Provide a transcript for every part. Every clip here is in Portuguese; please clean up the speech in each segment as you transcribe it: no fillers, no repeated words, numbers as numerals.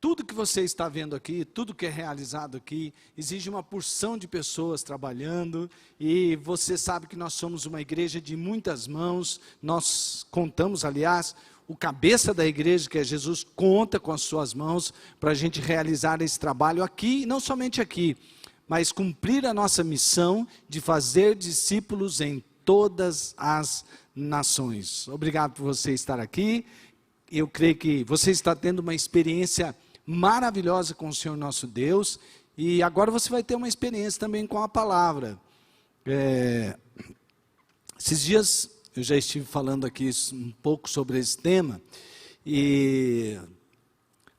tudo que você está vendo aqui, tudo que é realizado aqui, exige uma porção de pessoas trabalhando, e você sabe que nós somos uma igreja de muitas mãos. Nós contamos, aliás, o cabeça da igreja, que é Jesus, conta com as suas mãos para a gente realizar esse trabalho aqui, e não somente aqui, mas cumprir a nossa missão de fazer discípulos em todas as nações. Obrigado por você estar aqui. Eu creio que você está tendo uma experiência maravilhosa com o Senhor nosso Deus, e agora você vai ter uma experiência também com a palavra. Esses dias eu já estive falando aqui um pouco sobre esse tema, e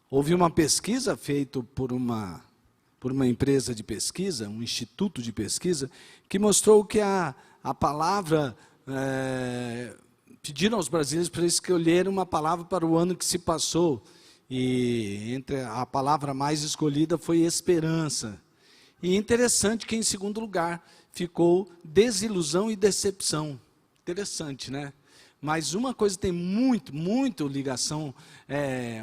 houve uma pesquisa feita por uma empresa de pesquisa, um instituto de pesquisa, que mostrou que a palavra, pediram aos brasileiros para escolherem uma palavra para o ano que se passou, e entre a palavra mais escolhida foi esperança. E interessante que em segundo lugar ficou desilusão e decepção. Interessante, né? Mas uma coisa tem muito ligação,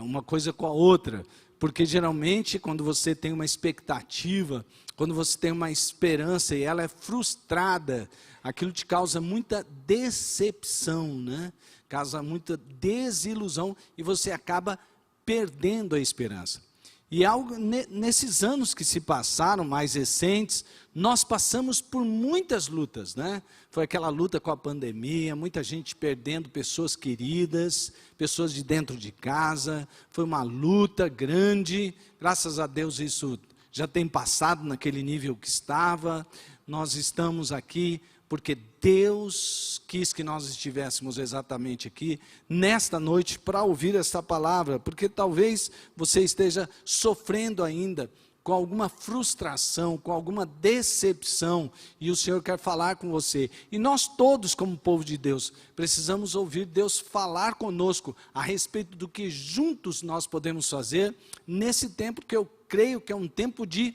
uma coisa com a outra, porque geralmente quando você tem uma expectativa, quando você tem uma esperança e ela é frustrada, aquilo te causa muita decepção, né? Causa muita desilusão, e você acaba perdendo a esperança. E algo nesses anos que se passaram, mais recentes, nós passamos por muitas lutas, né? Foi aquela luta com a pandemia, muita gente perdendo pessoas queridas, pessoas de dentro de casa. Foi uma luta grande. Graças a Deus isso já tem passado naquele nível que estava. Nós estamos aqui porque Deus quis que nós estivéssemos exatamente aqui, nesta noite, para ouvir essa palavra, porque talvez você esteja sofrendo ainda com alguma frustração, com alguma decepção, e o Senhor quer falar com você. E nós todos, como povo de Deus, precisamos ouvir Deus falar conosco a respeito do que juntos nós podemos fazer, nesse tempo que eu creio que é um tempo de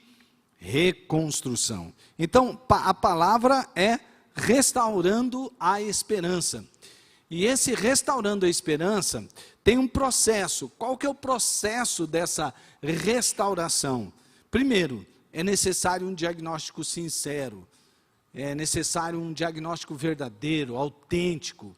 reconstrução. Então, a palavra é restaurando a esperança. E esse restaurando a esperança tem um processo. Qual que é o processo dessa restauração? Primeiro, é necessário um diagnóstico sincero. É necessário um diagnóstico verdadeiro, autêntico.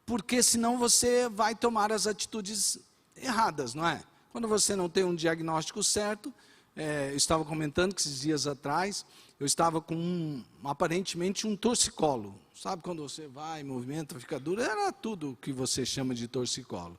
Porque senão você vai tomar as atitudes erradas, não é? Quando você não tem um diagnóstico certo, eu estava comentando que esses dias atrás, eu estava com aparentemente um torcicolo. Sabe quando você vai, movimenta, fica duro? Era tudo o que você chama de torcicolo.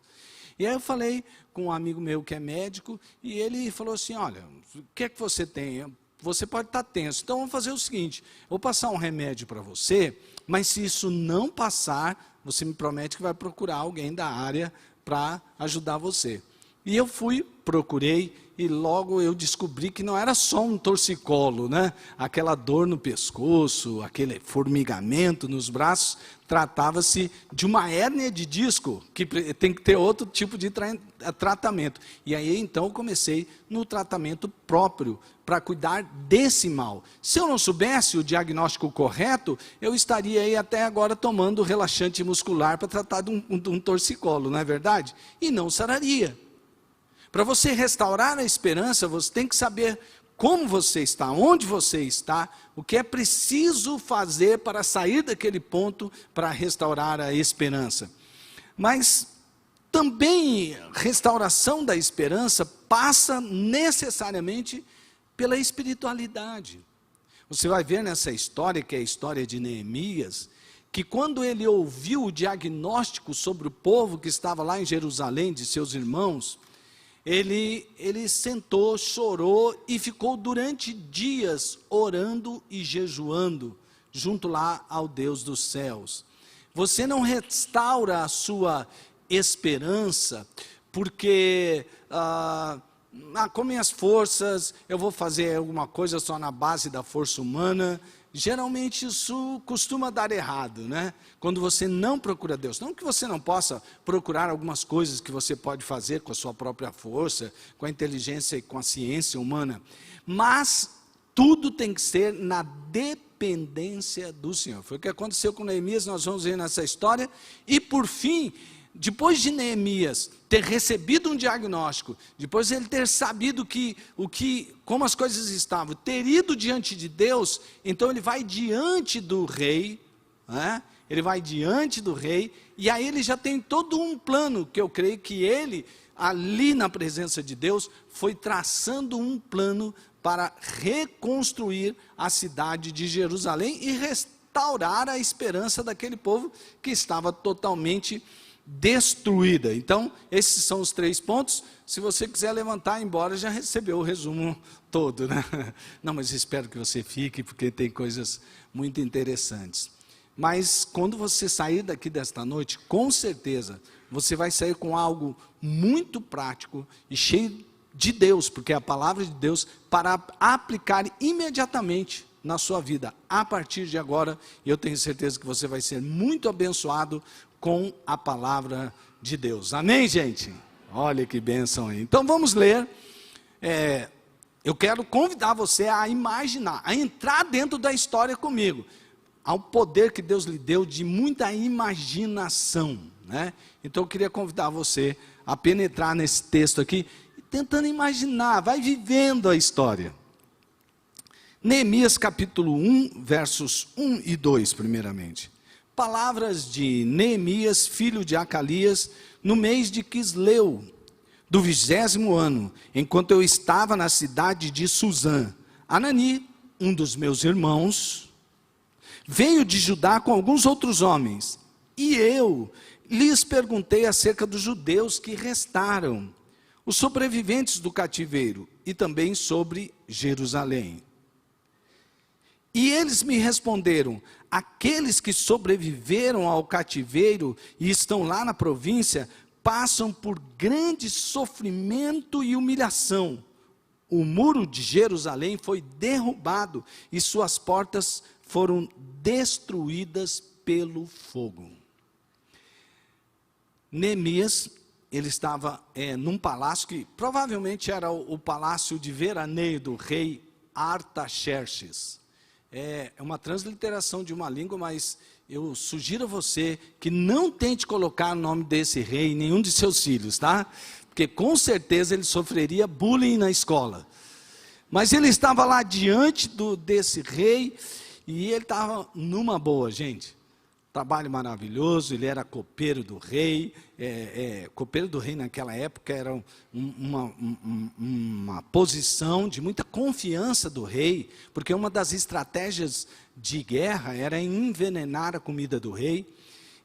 E aí eu falei com um amigo meu que é médico, e ele falou assim, olha, o que é que você tem? Você pode estar tenso, então vamos fazer o seguinte, eu vou passar um remédio para você, mas se isso não passar, você me promete que vai procurar alguém da área para ajudar você. E eu fui, procurei, e logo eu descobri que não era só um torcicolo, né? Aquela dor no pescoço, aquele formigamento nos braços, tratava-se de uma hérnia de disco, que tem que ter outro tipo de tratamento. E aí então eu comecei no tratamento próprio, para cuidar desse mal. Se eu não soubesse o diagnóstico correto, eu estaria aí até agora tomando relaxante muscular para tratar de um torcicolo, não é verdade? E não sararia. Para você restaurar a esperança, você tem que saber como você está, onde você está, o que é preciso fazer para sair daquele ponto para restaurar a esperança. Mas também restauração da esperança passa necessariamente pela espiritualidade. Você vai ver nessa história, que é a história de Neemias, que quando ele ouviu o diagnóstico sobre o povo que estava lá em Jerusalém, de seus irmãos, ele sentou, chorou e ficou durante dias orando e jejuando, junto lá ao Deus dos céus. Você não restaura a sua esperança, porque, com minhas forças, eu vou fazer alguma coisa só na base da força humana. Geralmente isso costuma dar errado, né? Quando você não procura Deus. Não que você não possa procurar algumas coisas que você pode fazer com a sua própria força, com a inteligência e com a ciência humana, mas tudo tem que ser na dependência do Senhor. Foi o que aconteceu com Neemias, nós vamos ver nessa história. E por fim, depois de Neemias ter recebido um diagnóstico, depois de ele ter sabido como as coisas estavam, ter ido diante de Deus, então ele vai diante do rei, né? Ele vai diante do rei, e aí ele já tem todo um plano, que eu creio que ele, ali na presença de Deus, foi traçando um plano para reconstruir a cidade de Jerusalém e restaurar a esperança daquele povo que estava totalmente destruída. Então, esses são os 3 pontos. Se você quiser levantar, embora já recebeu o resumo todo, né? Não, mas espero que você fique, porque tem coisas muito interessantes. Mas quando você sair daqui desta noite, com certeza, você vai sair com algo muito prático e cheio de Deus, porque é a palavra de Deus, para aplicar imediatamente na sua vida, a partir de agora. E eu tenho certeza que você vai ser muito abençoado com a palavra de Deus. Amém, gente? Olha que bênção aí. Então vamos ler. Eu quero convidar você a imaginar, a entrar dentro da história comigo. Há um poder que Deus lhe deu de muita imaginação, né? Então eu queria convidar você a penetrar nesse texto aqui, tentando imaginar, vai vivendo a história. Neemias capítulo 1, versos 1 e 2, primeiramente. Palavras de Neemias, filho de Acalias, no mês de Quisleu, do 20º ano, enquanto eu estava na cidade de Suzã. Anani, um dos meus irmãos, veio de Judá com alguns outros homens, e eu lhes perguntei acerca dos judeus que restaram, os sobreviventes do cativeiro, e também sobre Jerusalém. E eles me responderam: aqueles que sobreviveram ao cativeiro e estão lá na província, passam por grande sofrimento e humilhação. O muro de Jerusalém foi derrubado e suas portas foram destruídas pelo fogo. Neemias, ele estava num palácio que provavelmente era o palácio de veraneio do rei Artaxerxes. É uma transliteração de uma língua, mas eu sugiro a você que não tente colocar o nome desse rei em nenhum de seus filhos, tá? Porque com certeza ele sofreria bullying na escola. Mas ele estava lá diante desse rei, e ele estava numa boa, gente. Trabalho maravilhoso, ele era copeiro do rei. Copeiro do rei naquela época era uma posição de muita confiança do rei, porque uma das estratégias de guerra era envenenar a comida do rei,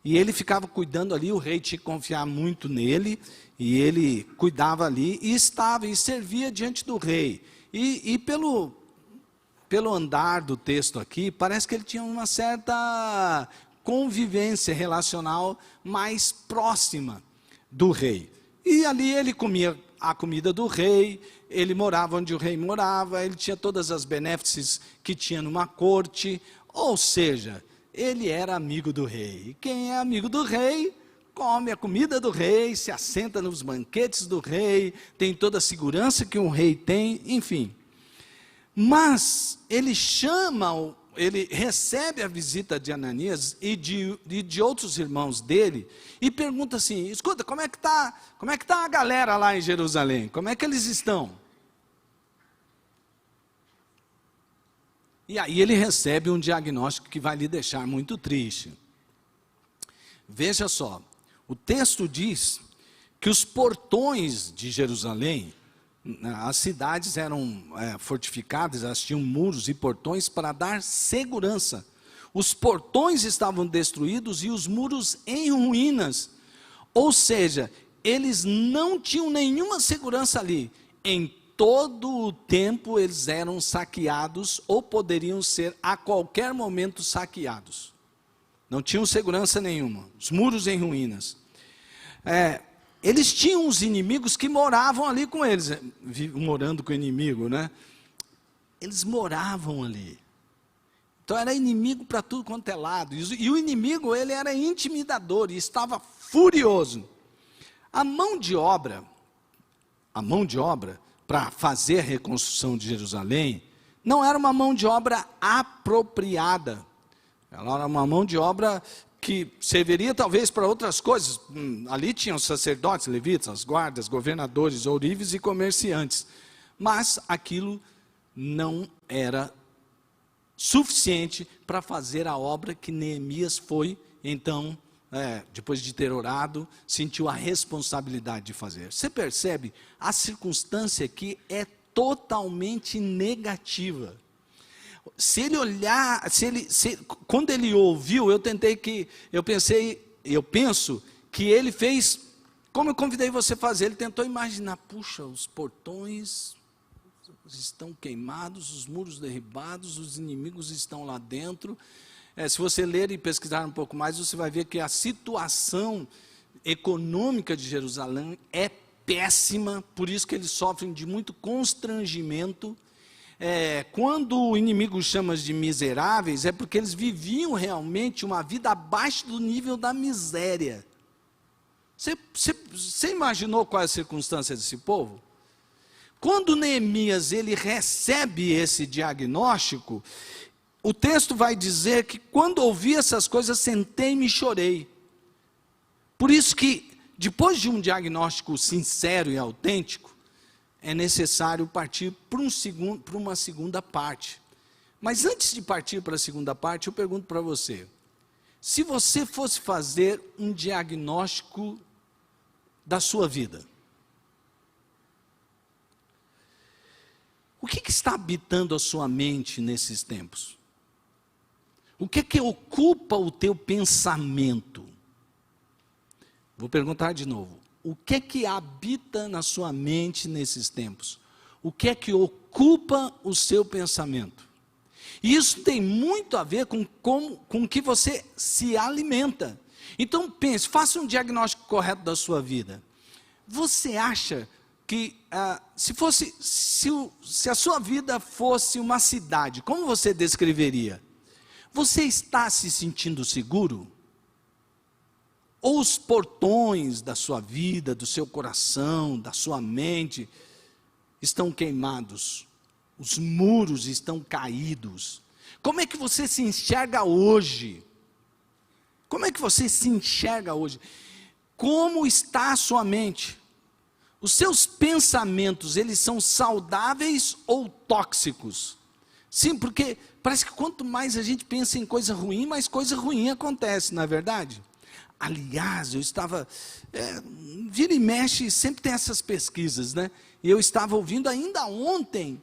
e ele ficava cuidando ali. O rei tinha que confiar muito nele, e ele cuidava ali, e servia diante do rei. E pelo andar do texto aqui, parece que ele tinha uma certa convivência relacional mais próxima do rei. E ali ele comia a comida do rei, ele morava onde o rei morava, ele tinha todas as benefícios que tinha numa corte, ou seja, ele era amigo do rei. E quem é amigo do rei, come a comida do rei, se assenta nos banquetes do rei, tem toda a segurança que um rei tem, enfim. Mas ele recebe a visita de Ananias e de outros irmãos dele, e pergunta assim: escuta, como é que tá a galera lá em Jerusalém? Como é que eles estão? E aí ele recebe um diagnóstico que vai lhe deixar muito triste. Veja só, o texto diz que os portões de Jerusalém, as cidades eram fortificadas, elas tinham muros e portões para dar segurança. Os portões estavam destruídos e os muros em ruínas. Ou seja, eles não tinham nenhuma segurança ali. Em todo o tempo eles eram saqueados ou poderiam ser a qualquer momento saqueados. Não tinham segurança nenhuma. Os muros em ruínas. Eles tinham os inimigos que moravam ali com eles, morando com o inimigo, né? Eles moravam ali. Então era inimigo para tudo quanto é lado. E o inimigo, ele era intimidador e estava furioso. A mão de obra para fazer a reconstrução de Jerusalém, não era uma mão de obra apropriada. Ela era uma mão de obra que serviria talvez para outras coisas. Ali tinham sacerdotes, levitas, as guardas, governadores, ourives e comerciantes. Mas aquilo não era suficiente para fazer a obra que Neemias foi, então, depois de ter orado, sentiu a responsabilidade de fazer. Você percebe? A circunstância aqui é totalmente negativa. Se ele olhar, quando ele ouviu, eu penso que ele fez, como eu convidei você a fazer, ele tentou imaginar, puxa, os portões estão queimados, os muros derribados, os inimigos estão lá dentro. Se você ler e pesquisar um pouco mais, você vai ver que a situação econômica de Jerusalém é péssima, por isso que eles sofrem de muito constrangimento. Quando o inimigo chama de miseráveis, é porque eles viviam realmente uma vida abaixo do nível da miséria. Você imaginou qual é a circunstância desse povo? Quando Neemias ele recebe esse diagnóstico, o texto vai dizer que quando ouvi essas coisas, sentei-me e chorei. Por isso que, depois de um diagnóstico sincero e autêntico, é necessário partir para uma segunda parte. Mas antes de partir para a segunda parte, eu pergunto para você, se você fosse fazer um diagnóstico da sua vida, o que está habitando a sua mente nesses tempos? O que ocupa o teu pensamento? Vou perguntar de novo. O que habita na sua mente nesses tempos? O que ocupa o seu pensamento? E isso tem muito a ver com o que você se alimenta. Então pense, faça um diagnóstico correto da sua vida. Você acha que se a sua vida fosse uma cidade, como você descreveria? Você está se sentindo seguro? Ou os portões da sua vida, do seu coração, da sua mente, estão queimados? Os muros estão caídos? Como é que você se enxerga hoje? Como é que você se enxerga hoje? Como está a sua mente? Os seus pensamentos, eles são saudáveis ou tóxicos? Sim, porque parece que quanto mais a gente pensa em coisa ruim, mais coisa ruim acontece, não é verdade? Aliás, eu estava, vira e mexe, sempre tem essas pesquisas, né? E eu estava ouvindo ainda ontem,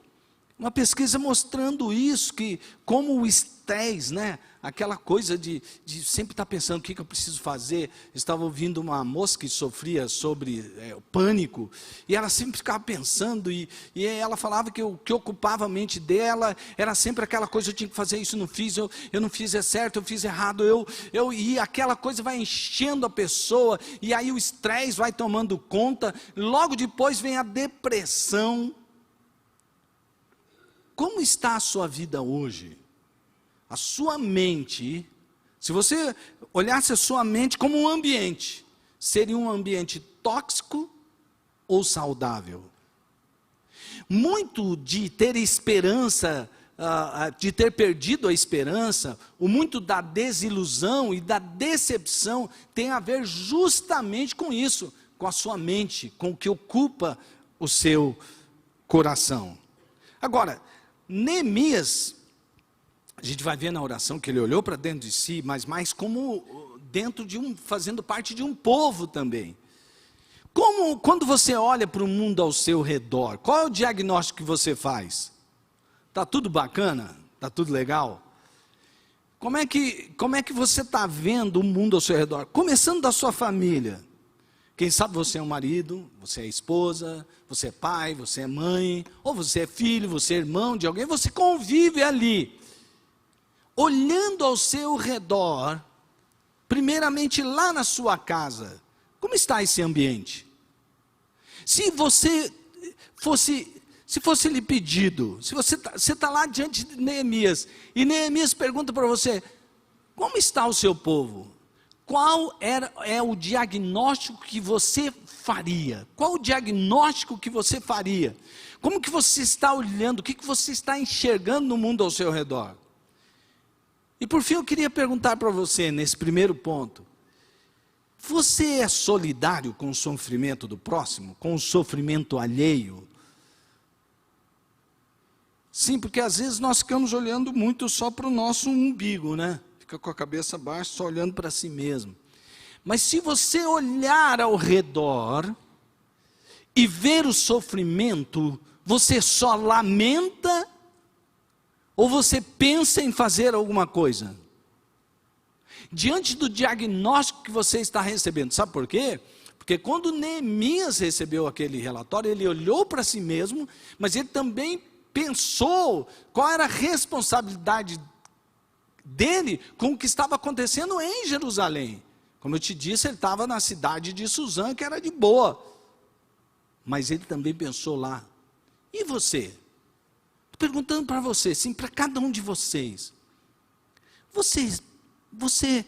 uma pesquisa mostrando isso, que como o estresse, né? Aquela coisa de sempre estar pensando o que eu preciso fazer. Estava ouvindo uma moça que sofria sobre o pânico, e ela sempre ficava pensando, e ela falava que o que ocupava a mente dela era sempre aquela coisa, eu tinha que fazer isso, não fiz, eu não fiz, é certo, eu fiz errado, e aquela coisa vai enchendo a pessoa, e aí o estresse vai tomando conta, logo depois vem a depressão. Como está a sua vida hoje? A sua mente, se você olhasse a sua mente como um ambiente, seria um ambiente tóxico ou saudável? Muito de ter esperança, de ter perdido a esperança, o muito da desilusão e da decepção tem a ver justamente com isso, com a sua mente, com o que ocupa o seu coração. Agora, Neemias, a gente vai ver na oração que ele olhou para dentro de si, mas mais como fazendo parte de um povo também. Quando você olha para o mundo ao seu redor, qual é o diagnóstico que você faz? Está tudo bacana? Está tudo legal? Como é que você está vendo o mundo ao seu redor? Começando da sua família. Quem sabe você é um marido, você é esposa, você é pai, você é mãe, ou você é filho, você é irmão de alguém, você convive ali. Olhando ao seu redor, primeiramente lá na sua casa, como está esse ambiente? Se fosse lhe pedido, se você está lá diante de Neemias, e Neemias pergunta para você, como está o seu povo? Qual é o diagnóstico que você faria? Qual o diagnóstico que você faria? Como que você está olhando? O que você está enxergando no mundo ao seu redor? E por fim eu queria perguntar para você, nesse primeiro ponto, você é solidário com o sofrimento do próximo? Com o sofrimento alheio? Sim, porque às vezes nós ficamos olhando muito só para o nosso umbigo, né? Fica com a cabeça baixa, só olhando para si mesmo. Mas se você olhar ao redor e ver o sofrimento, você só lamenta ou você pensa em fazer alguma coisa? Diante do diagnóstico que você está recebendo, sabe por quê? Porque quando Neemias recebeu aquele relatório, ele olhou para si mesmo, mas ele também pensou qual era a responsabilidade dele com o que estava acontecendo em Jerusalém. Como eu te disse, ele estava na cidade de Suzã, que era de boa. Mas ele também pensou lá. E você? Estou perguntando para você, sim, para cada um de vocês. Você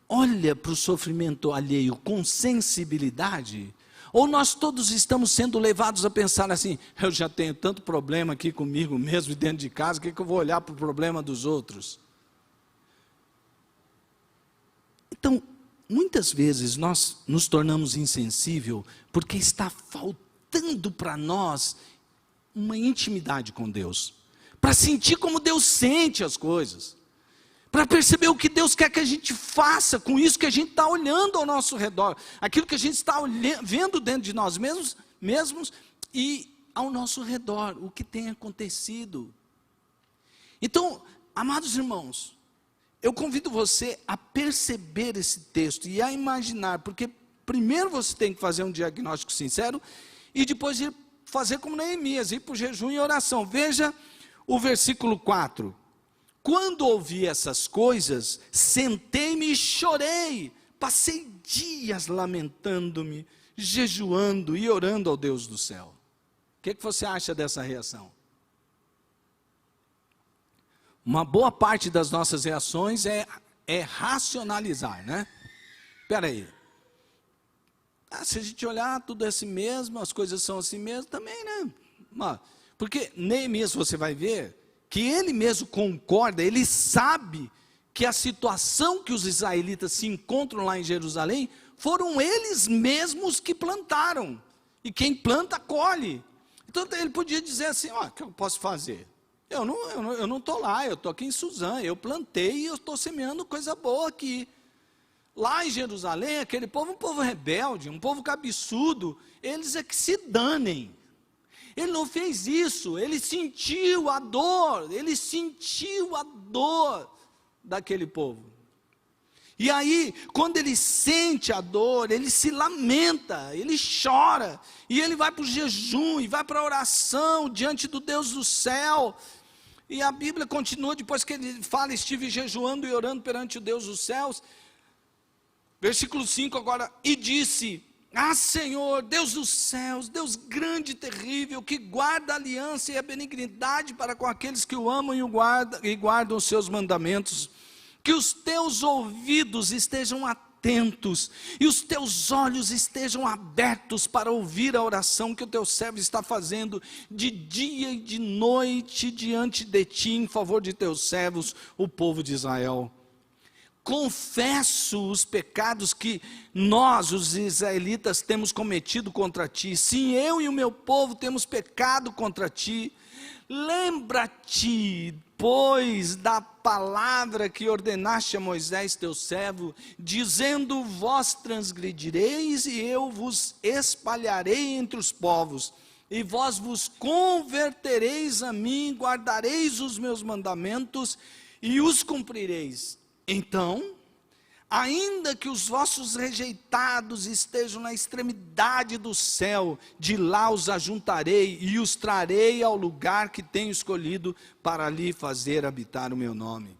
olha para o sofrimento alheio com sensibilidade? Ou nós todos estamos sendo levados a pensar assim, eu já tenho tanto problema aqui comigo mesmo dentro de casa, o que eu vou olhar para o problema dos outros? Então, muitas vezes nós nos tornamos insensíveis porque está faltando para nós uma intimidade com Deus, para sentir como Deus sente as coisas, para perceber o que Deus quer que a gente faça com isso que a gente está olhando ao nosso redor, aquilo que a gente está vendo dentro de nós mesmos e ao nosso redor, o que tem acontecido. Então, amados irmãos, eu convido você a perceber esse texto e a imaginar, porque primeiro você tem que fazer um diagnóstico sincero e depois ir fazer como Neemias, ir para o jejum e oração. Veja o versículo 4. Quando ouvi essas coisas, sentei-me e chorei, passei dias lamentando-me, jejuando e orando ao Deus do céu. O que você acha dessa reação? Uma boa parte das nossas reações é racionalizar, né? Espera aí. Se a gente olhar, tudo é assim mesmo, as coisas são assim mesmo, também, né? Porque Neemias, você vai ver, que ele mesmo concorda, ele sabe que a situação que os israelitas se encontram lá em Jerusalém, foram eles mesmos que plantaram, e quem planta, colhe. Então ele podia dizer assim, o que eu posso fazer? Eu não estou lá, eu estou aqui em Suzã, eu plantei e eu estou semeando coisa boa aqui. Lá em Jerusalém, aquele povo, um povo rebelde, um povo cabeçudo, eles é que se danem. Ele não fez isso, ele sentiu a dor daquele povo. E aí, quando ele sente a dor, ele se lamenta, ele chora, e ele vai para o jejum, e vai para a oração, diante do Deus do céu. E a Bíblia continua, depois que ele fala, estive jejuando e orando perante o Deus dos céus, versículo 5 agora, e disse, Senhor, Deus dos céus, Deus grande e terrível, que guarda a aliança e a benignidade para com aqueles que o amam e guardam os seus mandamentos, que os teus ouvidos estejam atentos, e os teus olhos estejam abertos para ouvir a oração que o teu servo está fazendo, de dia e de noite, diante de ti, em favor de teus servos, o povo de Israel. Confesso os pecados que nós, os israelitas, temos cometido contra ti. Sim, eu e o meu povo temos pecado contra ti. Lembra-te, pois, da palavra que ordenaste a Moisés, teu servo, dizendo, vós transgredireis e eu vos espalharei entre os povos. E vós vos convertereis a mim, guardareis os meus mandamentos e os cumprireis. Então, ainda que os vossos rejeitados estejam na extremidade do céu, de lá os ajuntarei e os trarei ao lugar que tenho escolhido para ali fazer habitar o meu nome.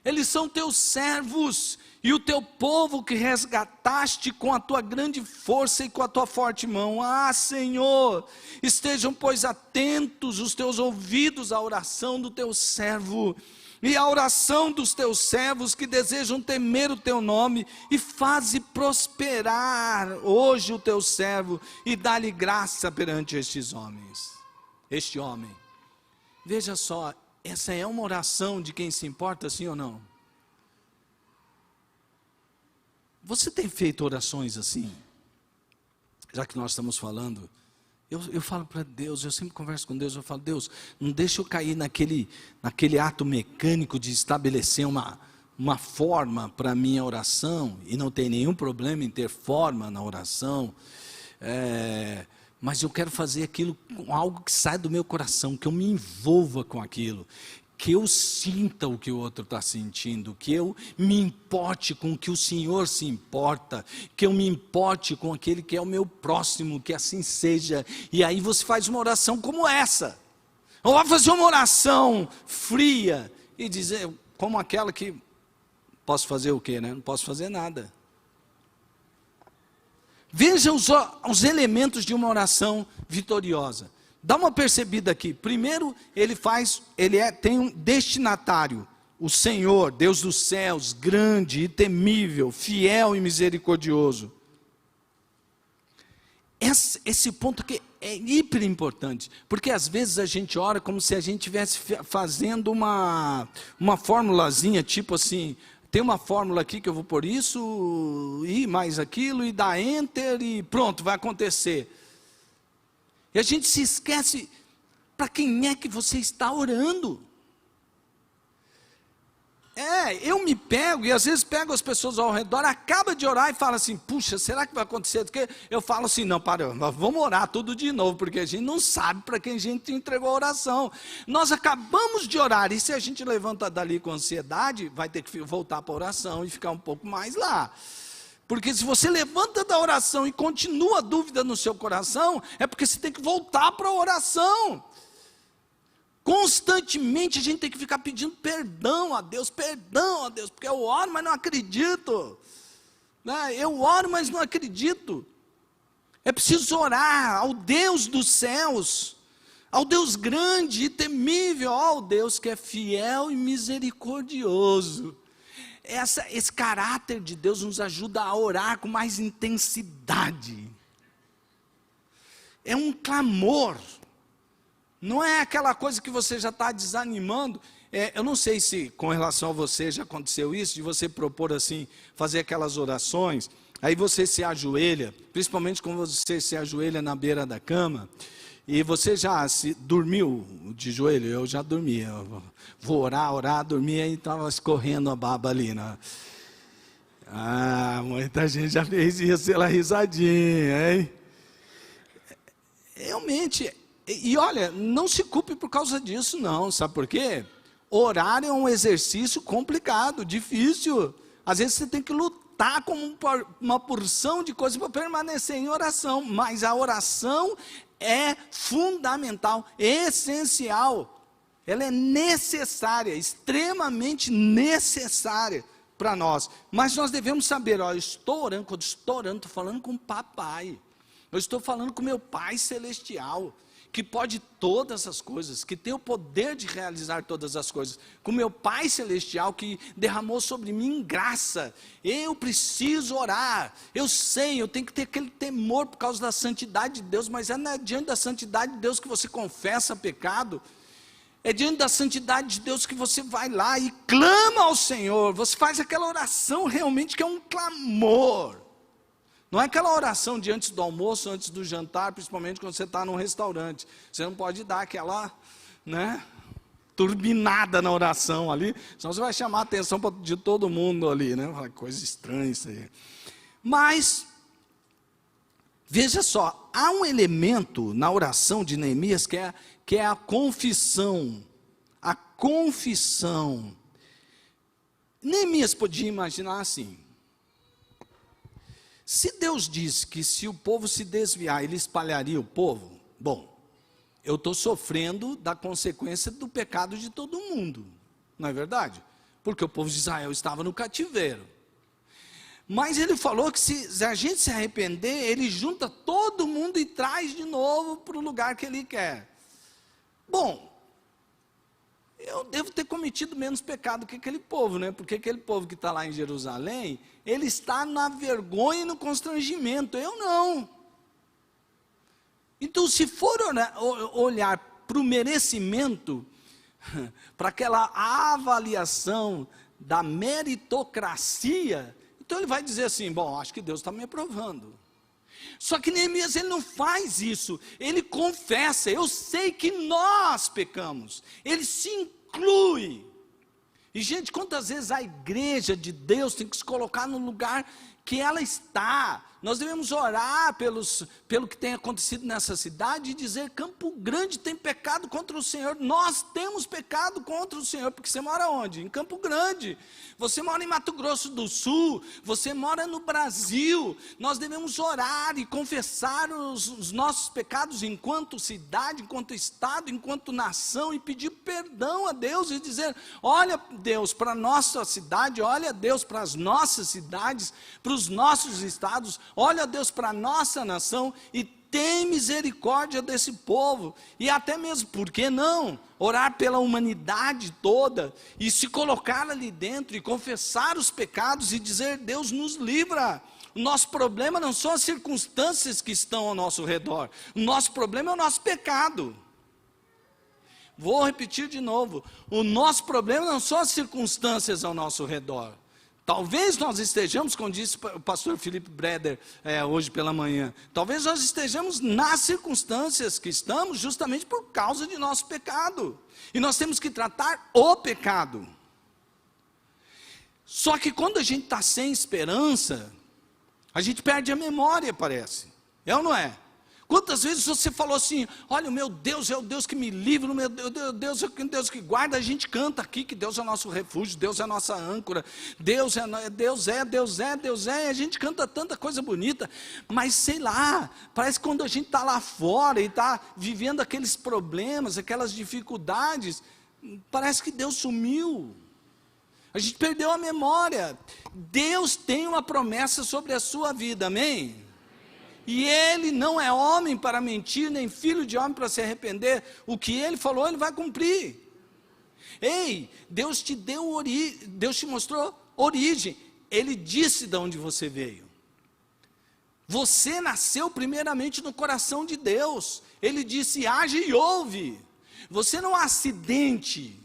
Eles são teus servos e o teu povo que resgataste com a tua grande força e com a tua forte mão. Senhor, estejam, pois, atentos os teus ouvidos à oração do teu servo e a oração dos teus servos que desejam temer o teu nome, e faze prosperar hoje o teu servo, e dá-lhe graça perante estes homens. Este homem, veja só, essa é uma oração de quem se importa, sim ou não? Você tem feito orações assim? Já que nós estamos falando, eu falo para Deus, eu sempre converso com Deus, eu falo, Deus, não deixa eu cair naquele ato mecânico de estabelecer uma forma para a minha oração, e não tem nenhum problema em ter forma na oração, mas eu quero fazer aquilo com algo que sai do meu coração, que eu me envolva com aquilo, que eu sinta o que o outro está sentindo, que eu me importe com o que o Senhor se importa, que eu me importe com aquele que é o meu próximo, que assim seja. E aí você faz uma oração como essa, ou vai fazer uma oração fria, e dizer, como aquela que, posso fazer o quê, né? Não posso fazer nada. Veja os elementos de uma oração vitoriosa. Dá uma percebida aqui. Primeiro, tem um destinatário, o Senhor, Deus dos céus, grande e temível, fiel e misericordioso. Esse ponto aqui é hiper importante, porque às vezes a gente ora como se a gente estivesse fazendo uma formulazinha, tipo assim, tem uma fórmula aqui que eu vou pôr isso, e mais aquilo, e dá enter, e pronto, vai acontecer. E a gente se esquece, para quem é que você está orando? Eu me pego, e às vezes pego as pessoas ao redor, acaba de orar e fala assim, puxa, será que vai acontecer? Porque eu falo assim, não, vamos orar tudo de novo, porque a gente não sabe para quem a gente entregou a oração. Nós acabamos de orar, e se a gente levanta dali com ansiedade, vai ter que voltar para a oração e ficar um pouco mais lá. Porque se você levanta da oração e continua a dúvida no seu coração, é porque você tem que voltar para a oração. Constantemente a gente tem que ficar pedindo perdão a Deus, porque eu oro, mas não acredito. Eu oro, mas não acredito. É preciso orar ao Deus dos céus, ao Deus grande e temível, ao Deus que é fiel e misericordioso. Esse caráter de Deus nos ajuda a orar com mais intensidade. É um clamor. Não é aquela coisa que você já está desanimando. Eu não sei se com relação a você já aconteceu isso, de você propor assim, fazer aquelas orações, aí você se ajoelha, principalmente quando você se ajoelha na beira da cama, e você já dormiu de joelho? Eu já dormi. Vou orar, dormir, e estava escorrendo a baba ali. Né? Muita gente já fez isso, pela risadinha, hein? Realmente, e olha, não se culpe por causa disso não, sabe por quê? Orar é um exercício complicado, difícil. Às vezes você tem que lutar com uma porção de coisas para permanecer em oração, mas a oração é fundamental, essencial, ela é necessária, extremamente necessária para nós, mas nós devemos saber, eu estou orando, quando estou orando, estou falando com o papai, eu estou falando com meu Pai Celestial, que pode todas as coisas, que tem o poder de realizar todas as coisas, com meu Pai Celestial que derramou sobre mim graça. Eu preciso orar, eu sei, eu tenho que ter aquele temor por causa da santidade de Deus, mas é diante da santidade de Deus que você confessa pecado, é diante da santidade de Deus que você vai lá e clama ao Senhor, você faz aquela oração realmente que é um clamor. Não é aquela oração de antes do almoço, antes do jantar, principalmente quando você está num restaurante. Você não pode dar aquela, turbinada na oração ali, senão você vai chamar a atenção de todo mundo ali, né? Coisa estranha isso aí. Mas, veja só, há um elemento na oração de Neemias que é a confissão. A confissão. Neemias podia imaginar assim, se Deus disse que se o povo se desviar, Ele espalharia o povo, bom, eu estou sofrendo da consequência do pecado de todo mundo, não é verdade? Porque o povo de Israel estava no cativeiro. Mas Ele falou que se a gente se arrepender, Ele junta todo mundo e traz de novo para o lugar que Ele quer. Bom, eu devo ter cometido menos pecado que aquele povo, né? Porque aquele povo que está lá em Jerusalém, ele está na vergonha e no constrangimento, eu não. Então, se for olhar para o merecimento, para aquela avaliação da meritocracia, Então ele vai dizer assim, bom, acho que Deus está me aprovando. Só que Neemias, ele não faz isso, ele confessa, eu sei que nós pecamos, ele se inclui. E gente, quantas vezes a igreja de Deus tem que se colocar no lugar que ela está? Nós devemos orar pelo que tem acontecido nessa cidade e dizer, Campo Grande tem pecado contra o Senhor. Nós temos pecado contra o Senhor, porque você mora onde? Em Campo Grande. Você mora em Mato Grosso do Sul, você mora no Brasil. Nós devemos orar e confessar os nossos pecados enquanto cidade, enquanto estado, enquanto nação, e pedir perdão a Deus e dizer, olha Deus para a nossa cidade, olha Deus para as nossas cidades, para os nossos estados, olha Deus para a nossa nação e tem misericórdia desse povo. E até mesmo, por que não, orar pela humanidade toda e se colocar ali dentro e confessar os pecados e dizer, Deus nos livra. O nosso problema não são as circunstâncias que estão ao nosso redor, o nosso problema é o nosso pecado. Vou repetir de novo, o nosso problema não são as circunstâncias ao nosso redor. Talvez nós estejamos, como disse o pastor Felipe Breder hoje pela manhã, talvez nós estejamos nas circunstâncias que estamos justamente por causa de nosso pecado. E nós temos que tratar o pecado. Só que quando a gente está sem esperança, a gente perde a memória, parece. É ou não é? Quantas vezes você falou assim, olha, o meu Deus é o Deus que me livra, o meu Deus é o Deus que guarda, a gente canta aqui que Deus é o nosso refúgio, Deus é a nossa âncora, Deus é, e a gente canta tanta coisa bonita, mas sei lá, parece que quando a gente está lá fora e está vivendo aqueles problemas, aquelas dificuldades, parece que Deus sumiu. A gente perdeu a memória. Deus tem uma promessa sobre a sua vida, amém? E Ele não é homem para mentir, nem filho de homem para se arrepender. O que Ele falou, Ele vai cumprir. Ei, Deus te mostrou origem. Ele disse de onde você veio. Você nasceu primeiramente no coração de Deus. Ele disse, age e ouve. Você não é um acidente.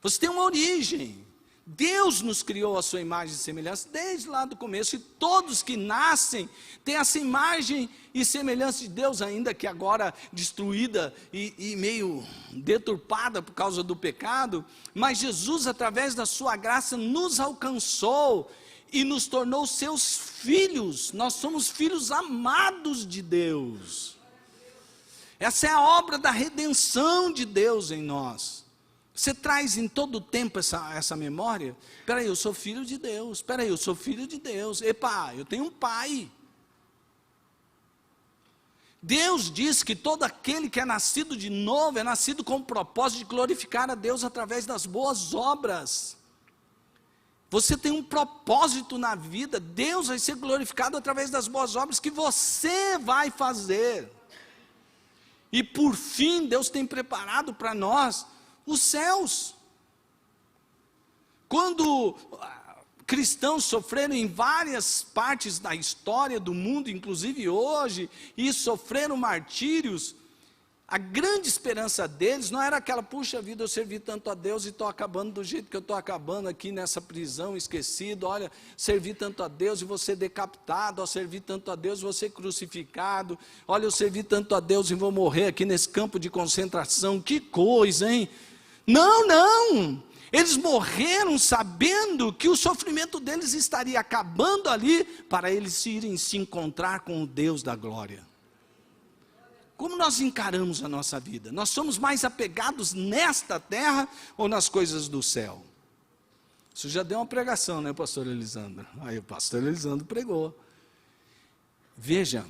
Você tem uma origem. Deus nos criou a sua imagem e semelhança desde lá do começo, e todos que nascem têm essa imagem e semelhança de Deus, ainda que agora destruída e meio deturpada por causa do pecado, mas Jesus, através da sua graça, nos alcançou e nos tornou seus filhos. Nós somos filhos amados de Deus. Essa é a obra da redenção de Deus em nós. Você traz em todo o tempo essa memória? Espera aí, eu sou filho de Deus. Espera aí, eu sou filho de Deus. Epa, eu tenho um pai. Deus diz que todo aquele que é nascido de novo, é nascido com o propósito de glorificar a Deus através das boas obras. Você tem um propósito na vida, Deus vai ser glorificado através das boas obras que você vai fazer. E por fim, Deus tem preparado para nós os céus. Quando cristãos sofreram em várias partes da história do mundo, inclusive hoje, e sofreram martírios, a grande esperança deles não era aquela, puxa vida, eu servi tanto a Deus e estou acabando do jeito que eu estou acabando aqui nessa prisão, esquecido, olha, servi tanto a Deus e vou ser decapitado, ó, servi tanto a Deus e vou ser crucificado, olha, eu servi tanto a Deus e vou morrer aqui nesse campo de concentração, que coisa, hein? Não, eles morreram sabendo que o sofrimento deles estaria acabando ali, para eles irem se encontrar com o Deus da glória. Como nós encaramos a nossa vida? Nós somos mais apegados nesta terra ou nas coisas do céu? Isso já deu uma pregação, né, pastor Elisandro? Aí o pastor Elisandro pregou. Veja,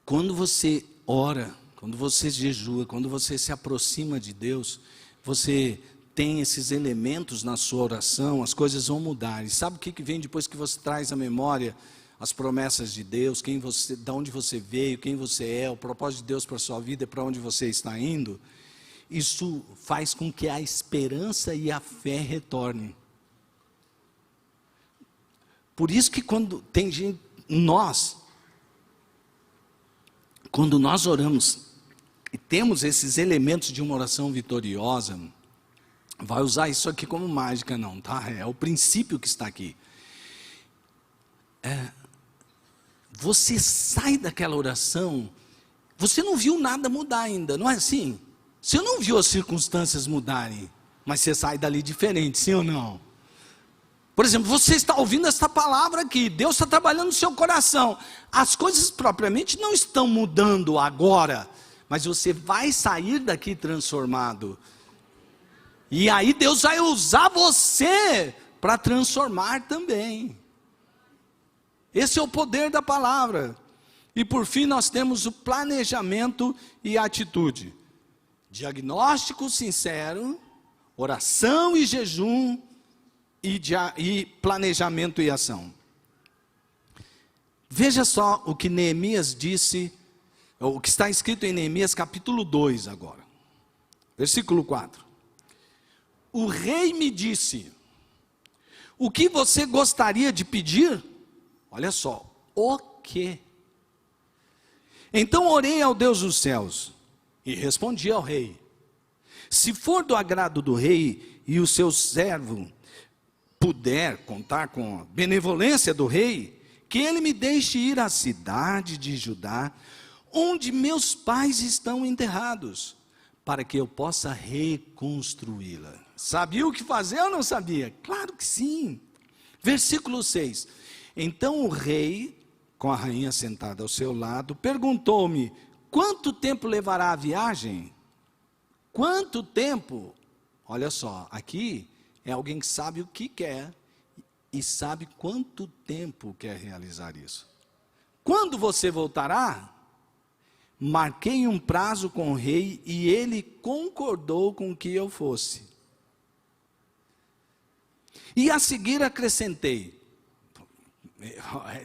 quando você ora, quando você jejua, quando você se aproxima de Deus, você tem esses elementos na sua oração, as coisas vão mudar. E sabe o que vem depois que você traz à memória as promessas de Deus, de onde você veio, quem você é, o propósito de Deus para a sua vida e para onde você está indo? Isso faz com que a esperança e a fé retornem. Por isso que quando tem gente, quando nós oramos e temos esses elementos de uma oração vitoriosa, vai usar isso aqui como mágica, não, tá? É o princípio que está aqui. Você sai daquela oração, você não viu nada mudar ainda, não é assim? Você não viu as circunstâncias mudarem, mas você sai dali diferente, sim ou não? Por exemplo, você está ouvindo essa palavra aqui, Deus está trabalhando no seu coração. As coisas propriamente não estão mudando agora, mas você vai sair daqui transformado. E aí Deus vai usar você para transformar também. Esse é o poder da palavra. E por fim nós temos o planejamento e atitude. Diagnóstico sincero, oração e jejum, e planejamento e ação. Veja só o que Neemias disse, o que está escrito em Neemias capítulo 2 agora. Versículo 4. O rei me disse: o que você gostaria de pedir? Olha só, o quê? Então orei ao Deus dos céus e respondi ao rei: se for do agrado do rei e o seu servo puder contar com a benevolência do rei, que ele me deixe ir à cidade de Judá, onde meus pais estão enterrados, para que eu possa reconstruí-la. Sabia o que fazer ou não sabia? Claro que sim. Versículo 6. Então o rei, com a rainha sentada ao seu lado, perguntou-me: quanto tempo levará a viagem? Quanto tempo? Olha só, aqui é alguém que sabe o que quer e sabe quanto tempo quer realizar isso. Quando você voltará? Marquei um prazo com o rei e ele concordou com que eu fosse. E a seguir acrescentei,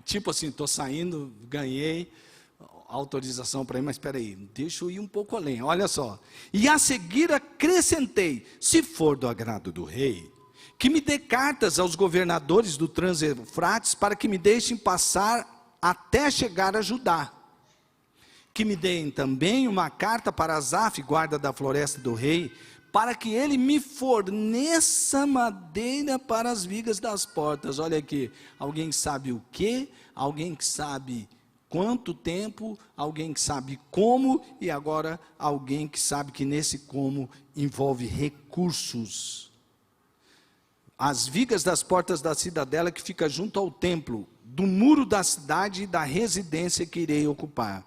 tipo assim, estou saindo, ganhei autorização para ir, mas espera aí, deixa eu ir um pouco além, olha só. E a seguir acrescentei, se for do agrado do rei, que me dê cartas aos governadores do Trans-Eufrates para que me deixem passar até chegar a Judá. Que me deem também uma carta para Asaf, guarda da floresta do rei, para que ele me forneça madeira para as vigas das portas. Olha aqui, alguém que sabe o quê, alguém que sabe quanto tempo, alguém que sabe como, e agora alguém que sabe que nesse como envolve recursos. As vigas das portas da cidadela que fica junto ao templo, do muro da cidade e da residência que irei ocupar.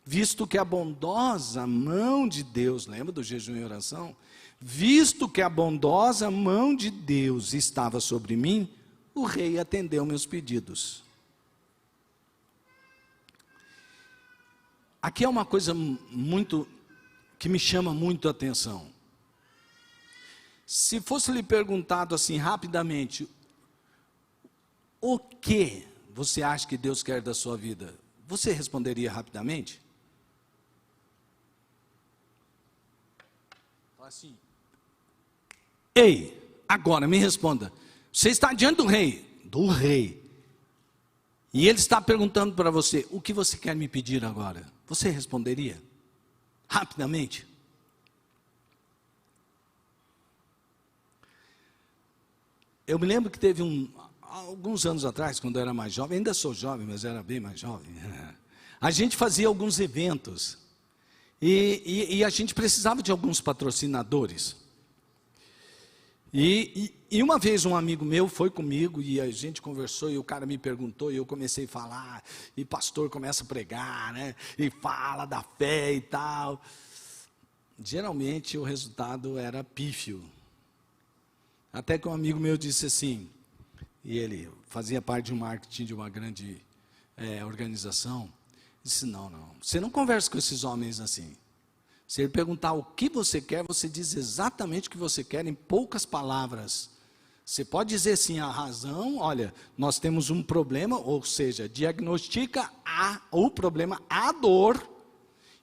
Visto que a bondosa mão de Deus, lembra do jejum e oração? Visto que a bondosa mão de Deus estava sobre mim, o rei atendeu meus pedidos. Aqui é uma coisa que me chama muito a atenção. Se fosse lhe perguntado assim rapidamente, o que você acha que Deus quer da sua vida? Você responderia rapidamente? Assim. Ei, agora me responda. Você está diante do rei. Do rei. E ele está perguntando para você, o que você quer me pedir agora? Você responderia? Rapidamente? Eu me lembro que teve alguns anos atrás, quando eu era mais jovem, ainda sou jovem, mas era bem mais jovem. A gente fazia alguns eventos. E a gente precisava de alguns patrocinadores. E uma vez um amigo meu foi comigo e a gente conversou e o cara me perguntou e eu comecei a falar. E pastor começa a pregar, né? E fala da fé e tal. Geralmente o resultado era pífio. Até que um amigo meu disse assim, e ele fazia parte de um marketing de uma grande organização. Disse, não, você não conversa com esses homens assim. Se ele perguntar o que você quer, você diz exatamente o que você quer em poucas palavras. Você pode dizer assim, a razão, olha, nós temos um problema, ou seja, diagnostica o problema, a dor,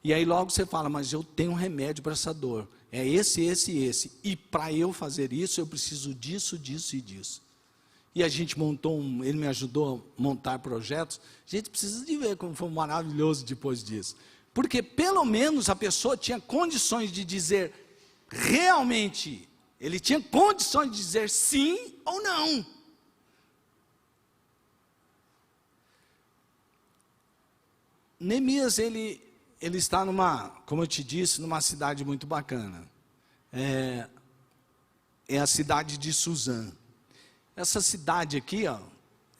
e aí logo você fala, mas eu tenho um remédio para essa dor, é esse, e para eu fazer isso, eu preciso disso, disso e disso. E a gente ele me ajudou a montar projetos. A gente precisa de ver como foi maravilhoso depois disso. Porque pelo menos a pessoa tinha condições de dizer realmente Ele tinha condições de dizer sim ou não. Neemias, ele está como eu te disse, numa cidade muito bacana. É a cidade de Suzã. Essa cidade aqui, ó,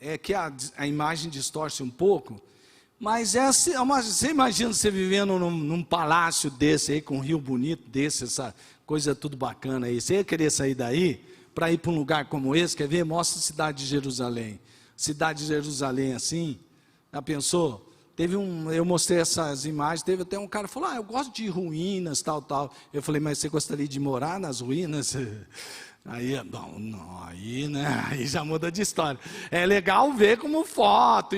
é que a imagem distorce um pouco, mas você imagina você vivendo num palácio desse aí, com um rio bonito desse, essa coisa tudo bacana aí. Você ia querer sair daí para ir para um lugar como esse? Quer ver? Mostra a cidade de Jerusalém. Cidade de Jerusalém assim, já pensou? Eu mostrei essas imagens, teve até um cara que falou, eu gosto de ruínas, tal. Eu falei, mas você gostaria de morar nas ruínas? Aí, bom, não, aí já muda de história. É legal ver como foto,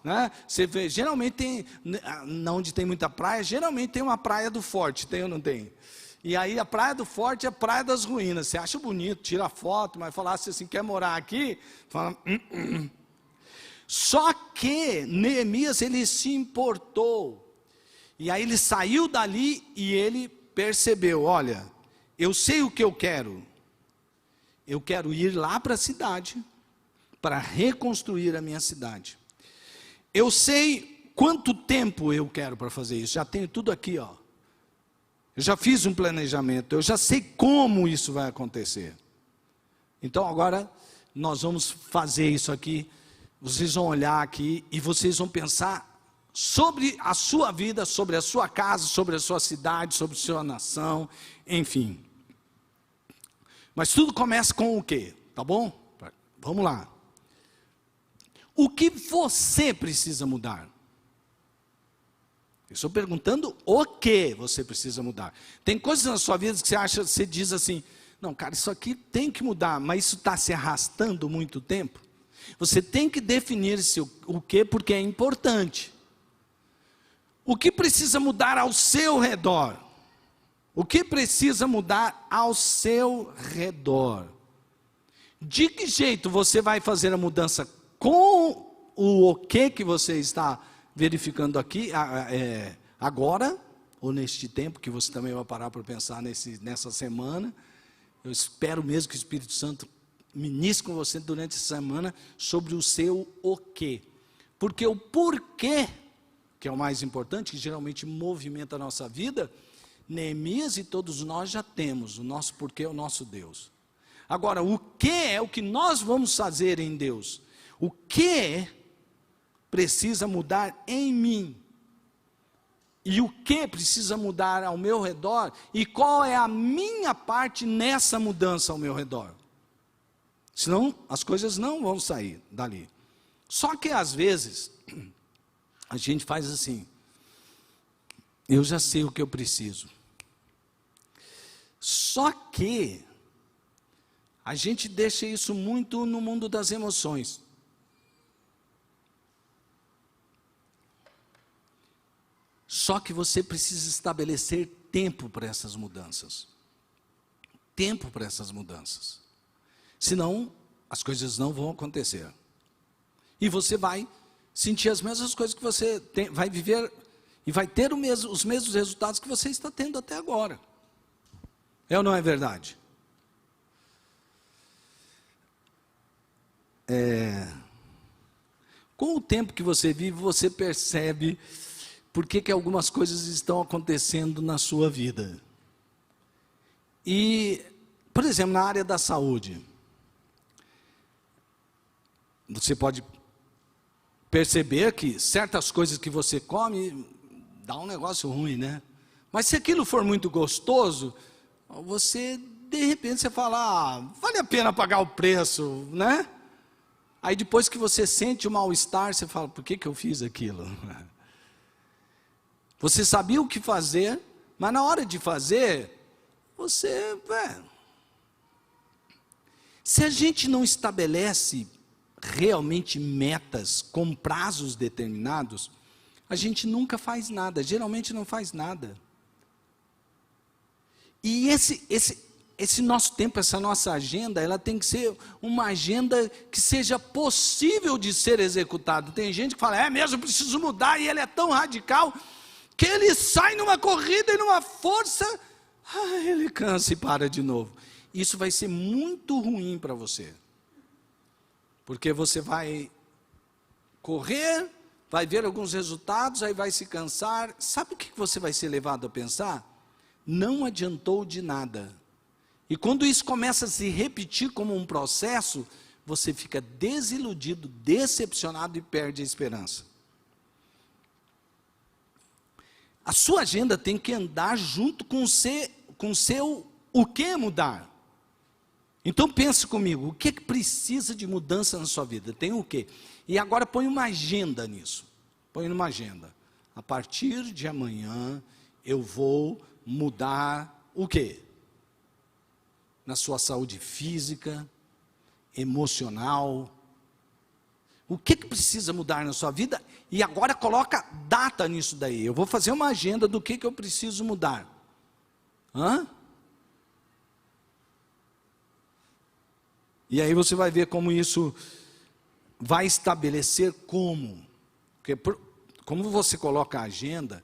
né? Você vê, geralmente onde tem muita praia, geralmente tem uma praia do Forte, tem ou não tem? E aí a praia do Forte é a praia das ruínas. Você acha bonito, tira foto, mas falar assim, quer morar aqui? Fala, Só que Neemias, ele se importou, e aí ele saiu dali e ele percebeu, olha, eu sei o que eu quero ir lá para a cidade, para reconstruir a minha cidade, eu sei quanto tempo eu quero para fazer isso, já tenho tudo aqui, ó. Eu já fiz um planejamento, eu já sei como isso vai acontecer, então agora nós vamos fazer isso aqui. Vocês vão olhar aqui e vocês vão pensar sobre a sua vida, sobre a sua casa, sobre a sua cidade, sobre a sua nação, enfim. Mas tudo começa com o quê? Tá bom? Vamos lá. O que você precisa mudar? Eu estou perguntando o que você precisa mudar. Tem coisas na sua vida que você diz assim, não, cara, isso aqui tem que mudar, mas isso está se arrastando muito tempo. Você tem que definir o que, porque é importante. O que precisa mudar ao seu redor? O que precisa mudar ao seu redor? De que jeito você vai fazer a mudança com o que você está verificando aqui, agora, ou neste tempo, que você também vai parar para pensar nessa semana. Eu espero mesmo que o Espírito Santo ministre com você durante essa semana sobre o seu o quê. Porque o porquê, que é o mais importante, que geralmente movimenta a nossa vida, Neemias e todos nós já temos. O nosso porquê é o nosso Deus. Agora, o que é o que nós vamos fazer em Deus? O que precisa mudar em mim? E o que precisa mudar ao meu redor? E qual é a minha parte nessa mudança ao meu redor? Senão, as coisas não vão sair dali. Só que, às vezes, a gente faz assim, eu já sei o que eu preciso. Só que, a gente deixa isso muito no mundo das emoções. Só que você precisa estabelecer tempo para essas mudanças. Tempo para essas mudanças. Senão, as coisas não vão acontecer. E você vai sentir as mesmas coisas que você vai viver, e vai ter os mesmos resultados que você está tendo até agora. É ou não é verdade? Com o tempo que você vive, você percebe por que algumas coisas estão acontecendo na sua vida. E, por exemplo, na área da saúde, você pode perceber que certas coisas que você come, dá um negócio ruim, né? Mas se aquilo for muito gostoso, você, de repente, você fala, vale a pena pagar o preço, né? Aí depois que você sente o mal-estar, você fala, por que eu fiz aquilo? Você sabia o que fazer, mas na hora de fazer, se a gente não estabelece realmente metas com prazos determinados, a gente nunca faz nada, geralmente não faz nada. E esse nosso tempo, essa nossa agenda, ela tem que ser uma agenda que seja possível de ser executada. Tem gente que fala, mesmo, eu preciso mudar, e ele é tão radical, que ele sai numa corrida e numa força, ele cansa e para de novo. isso vai ser muito ruim para você. Porque você vai correr, vai ver alguns resultados, aí vai se cansar. Sabe o que você vai ser levado a pensar? Não adiantou de nada. E quando isso começa a se repetir como um processo, você fica desiludido, decepcionado e perde a esperança. A sua agenda tem que andar junto com o seu o que mudar. Então pense comigo, o que precisa de mudança na sua vida? Tem o quê? E agora põe uma agenda nisso. Põe numa agenda. A partir de amanhã eu vou mudar o quê? Na sua saúde física, emocional. O que precisa mudar na sua vida? E agora coloca data nisso daí. Eu vou fazer uma agenda do que eu preciso mudar. Hã? E aí você vai ver como isso vai estabelecer como. Porque como você coloca a agenda,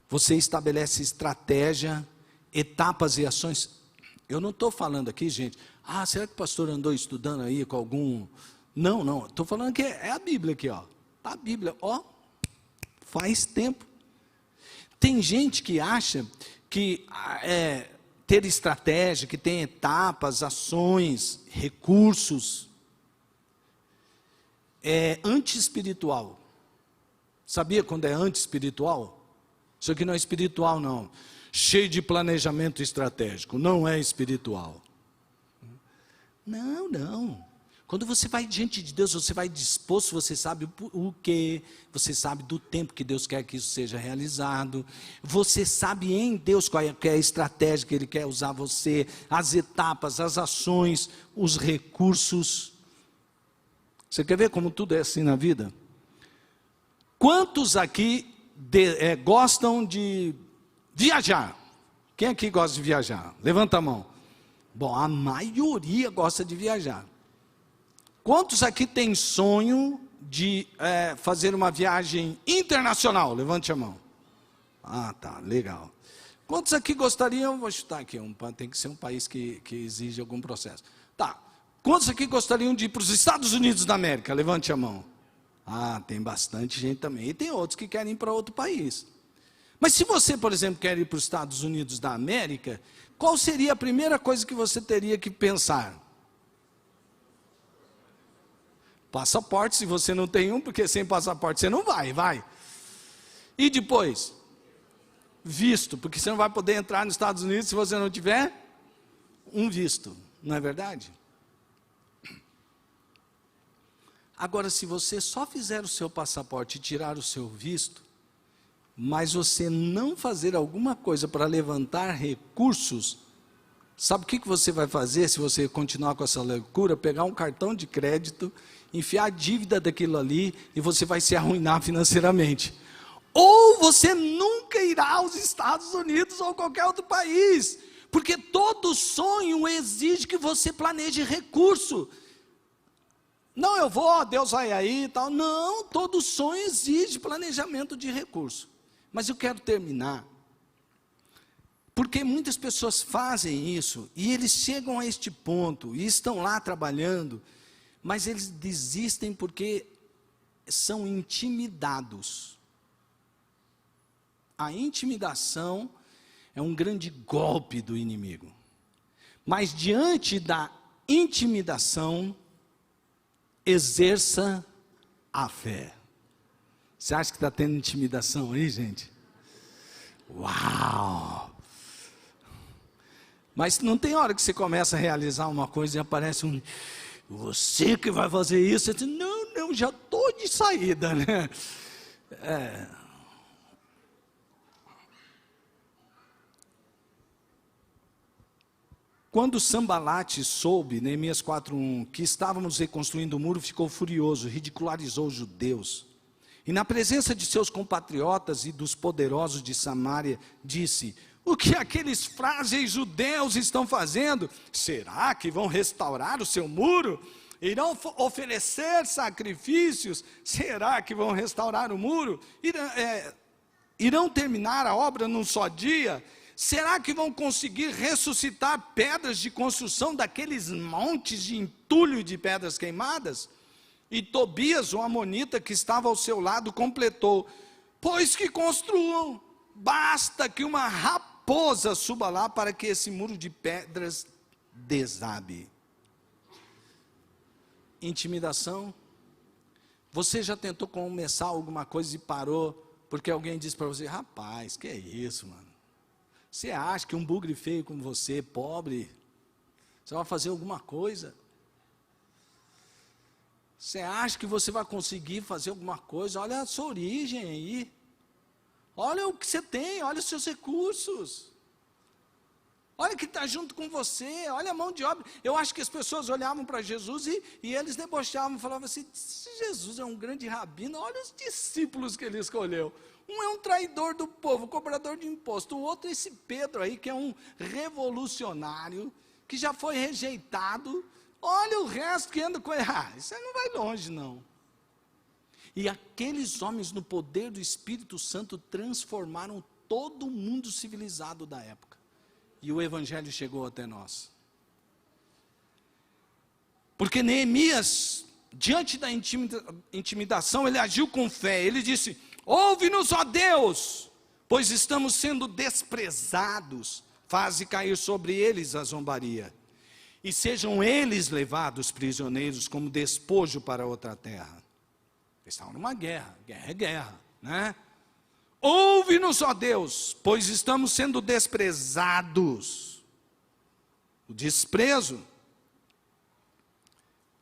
você estabelece estratégia, etapas e ações. Eu não estou falando aqui, gente, será que o pastor andou estudando aí com algum... Não, estou falando que é a Bíblia aqui, ó. A Bíblia, faz tempo. Tem gente que acha que ter estratégia, que tem etapas, ações, recursos, é anti-espiritual. Sabia quando é anti-espiritual? Isso aqui não é espiritual, não. Cheio de planejamento estratégico, não é espiritual. Não. Quando você vai diante de Deus, você vai disposto, você sabe o que, você sabe do tempo que Deus quer que isso seja realizado, você sabe em Deus qual é a estratégia que Ele quer usar você, as etapas, as ações, os recursos. Você quer ver como tudo é assim na vida? Quantos aqui gostam de viajar? Quem aqui gosta de viajar? Levanta a mão. Bom, a maioria gosta de viajar. Quantos aqui tem sonho de fazer uma viagem internacional? Levante a mão. Tá, legal. Quantos aqui gostariam, vou chutar aqui, tem que ser um país que exige algum processo. Tá, quantos aqui gostariam de ir para os Estados Unidos da América? Levante a mão. Tem bastante gente também. E tem outros que querem ir para outro país. Mas se você, por exemplo, quer ir para os Estados Unidos da América, qual seria a primeira coisa que você teria que pensar? Passaporte, se você não tem um, porque sem passaporte você não vai. E depois? Visto, porque você não vai poder entrar nos Estados Unidos se você não tiver um visto, não é verdade? Agora, se você só fizer o seu passaporte e tirar o seu visto, mas você não fazer alguma coisa para levantar recursos, sabe o que você vai fazer se você continuar com essa loucura? Pegar um cartão de crédito, enfiar a dívida daquilo ali e você vai se arruinar financeiramente. Ou você nunca irá aos Estados Unidos ou qualquer outro país, porque todo sonho exige que você planeje recurso. Não, eu vou, Deus vai aí e tal. Não, todo sonho exige planejamento de recurso. Mas eu quero terminar, porque muitas pessoas fazem isso, e eles chegam a este ponto, e estão lá trabalhando, mas eles desistem porque são intimidados. A intimidação é um grande golpe do inimigo. Mas diante da intimidação, exerça a fé. Você acha que está tendo intimidação aí, gente? Uau! Mas não tem hora que você começa a realizar uma coisa e aparece você que vai fazer isso. Você diz, não, já estou de saída, né? Quando Sambalate soube, Neemias 4:1, que estávamos reconstruindo o muro, ficou furioso, ridicularizou os judeus. E na presença de seus compatriotas e dos poderosos de Samaria, disse, o que aqueles frágeis judeus estão fazendo? Será que vão restaurar o seu muro? Irão oferecer sacrifícios? Será que vão restaurar o muro? Irão terminar a obra num só dia? Será que vão conseguir ressuscitar pedras de construção daqueles montes de entulho de pedras queimadas? E Tobias, o amonita que estava ao seu lado, completou: pois que construam, basta que uma raposa suba lá para que esse muro de pedras desabe. Intimidação. Você já tentou começar alguma coisa e parou, porque alguém disse para você: rapaz, que é isso, mano? Você acha que um bugre feio como você, pobre, você vai fazer alguma coisa? Você acha que você vai conseguir fazer alguma coisa? Olha a sua origem aí. Olha o que você tem, olha os seus recursos. Olha que está junto com você, olha a mão de obra. Eu acho que as pessoas olhavam para Jesus e eles debochavam, falavam assim: se Jesus é um grande rabino, olha os discípulos que ele escolheu. Um é um traidor do povo, cobrador de imposto. O outro é esse Pedro aí, que é um revolucionário, que já foi rejeitado. Olha o resto que anda com ele. Isso aí não vai longe, não. E aqueles homens, no poder do Espírito Santo, transformaram todo o mundo civilizado da época. E o Evangelho chegou até nós. Porque Neemias, diante da intimidação, ele agiu com fé. Ele disse: ouve-nos, ó Deus, pois estamos sendo desprezados. Faze cair sobre eles a zombaria. E sejam eles levados prisioneiros como despojo para outra terra. Eles estavam numa guerra. Guerra é guerra, né? Ouve-nos, ó Deus, pois estamos sendo desprezados. O desprezo.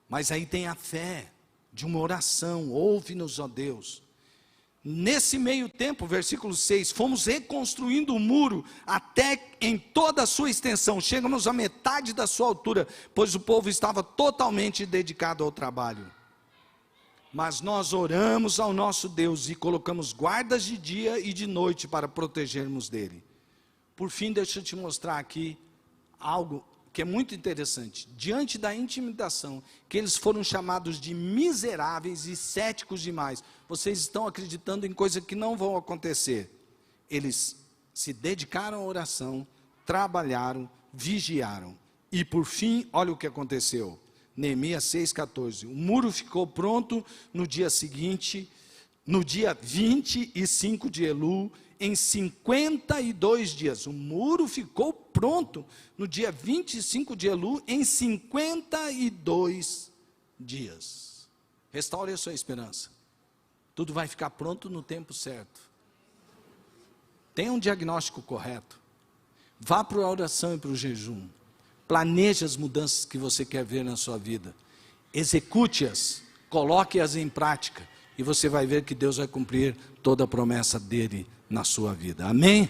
Mas aí tem a fé de uma oração. Ouve-nos, ó Deus. Nesse meio tempo, versículo 6, fomos reconstruindo o muro até em toda a sua extensão. Chegamos à metade da sua altura, pois o povo estava totalmente dedicado ao trabalho. Mas nós oramos ao nosso Deus e colocamos guardas de dia e de noite para protegermos dele. Por fim, deixa eu te mostrar aqui algo que é muito interessante. Diante da intimidação, que eles foram chamados de miseráveis e céticos demais. Vocês estão acreditando em coisas que não vão acontecer. Eles se dedicaram à oração, trabalharam, vigiaram. E por fim, olha o que aconteceu. Neemias 6,14. O muro ficou pronto no dia seguinte, no dia 25 de Elul, em 52 dias. O muro ficou pronto no dia 25 de Elul, em 52 dias. Restaure a sua esperança. Tudo vai ficar pronto no tempo certo. Tenha um diagnóstico correto. Vá para a oração e para o jejum. Planeje as mudanças que você quer ver na sua vida. Execute-as. Coloque-as em prática. E você vai ver que Deus vai cumprir toda a promessa dele na sua vida. Amém?